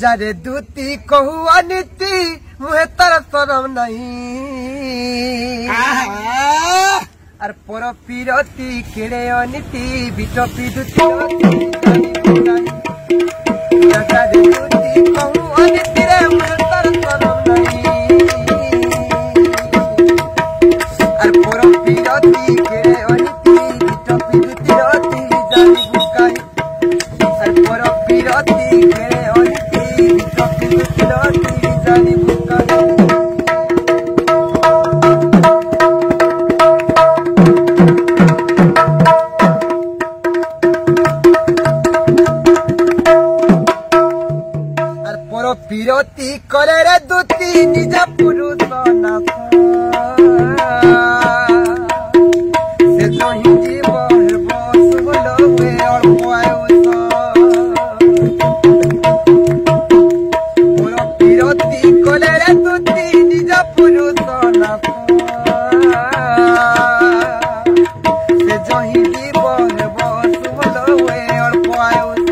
जारे दूती कहू अनिति मुहे तर शरम नहीं और पर पीरती केड़े अनिति बिटपी दूती जारे दूती कहू अनिति रे मुहे तर शरम नहीं और पर पीरती केड़े अनिति बिटपी दूती रती जानी बुकाई और पर पीरती केड़े अनिति बिटपी दूती रती जानी बुकाई पीरती करे रे दूती निज पुरुष नाथ से जो ही जीव बस बोलो हुए अल्प आयुष मोर पीरती करे रे दूती निज पुरुष नाथ से जो ही जीव बस बोलो हुए अल्प आयुष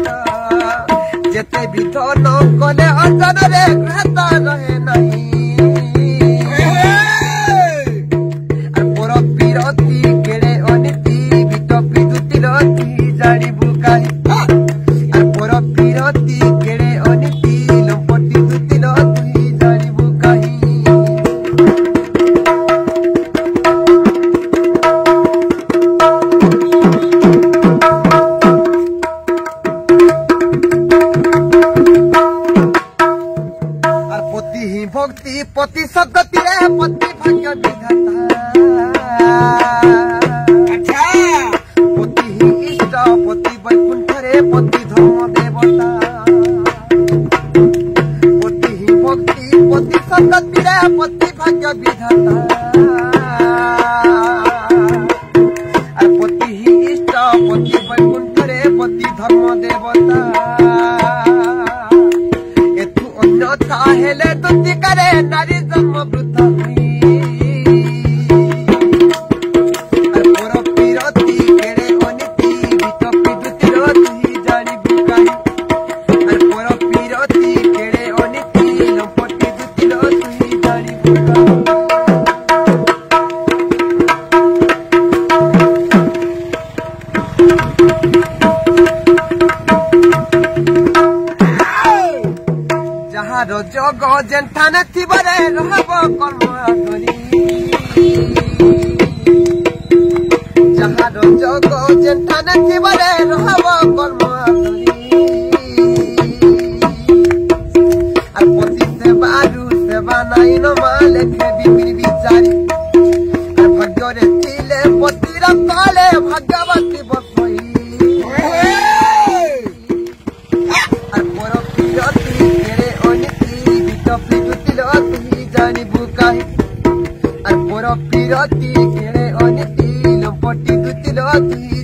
जेते विधन कले अर्जन रे घाता रहे नहीं पर पीरती केड़े अनिति बिटपी दूती रती जानी बुकाई पर पीरती केड़े अनिति लंपटी दूती रती जानी बुकाई भक्ति पति सदगति रे पति भाग्य विधाता पति ही इष्ट पति वैकुंठ रे पति धर्म देवता पति ही भक्ति पति सदगति रे पति भाग्य विधाता और पति ही इष्ट पति वैकुंठ रे पति धर्म देवता अन्यथा हेले दूती करे नारी जन्म वृद्ध हुई पर पीरती केड़े अनिति बिटपी दूती रती जानी बुकाई पर पीरती केड़े अनिति लंपटी दूती रती जानी बुकाई जहार जग जेठाने थिबरे रहब कर्म करी जहार जग जेठाने थिबरे रहब कर्म करी और पति सेवारु सेवा नाई न लेखे बिक्री विचारी और भाग्य रे थिले पतिर तले भाग्यवती बसई जानी बुकाई और पर पीरती केड़े अनिति लंपटी दूती रती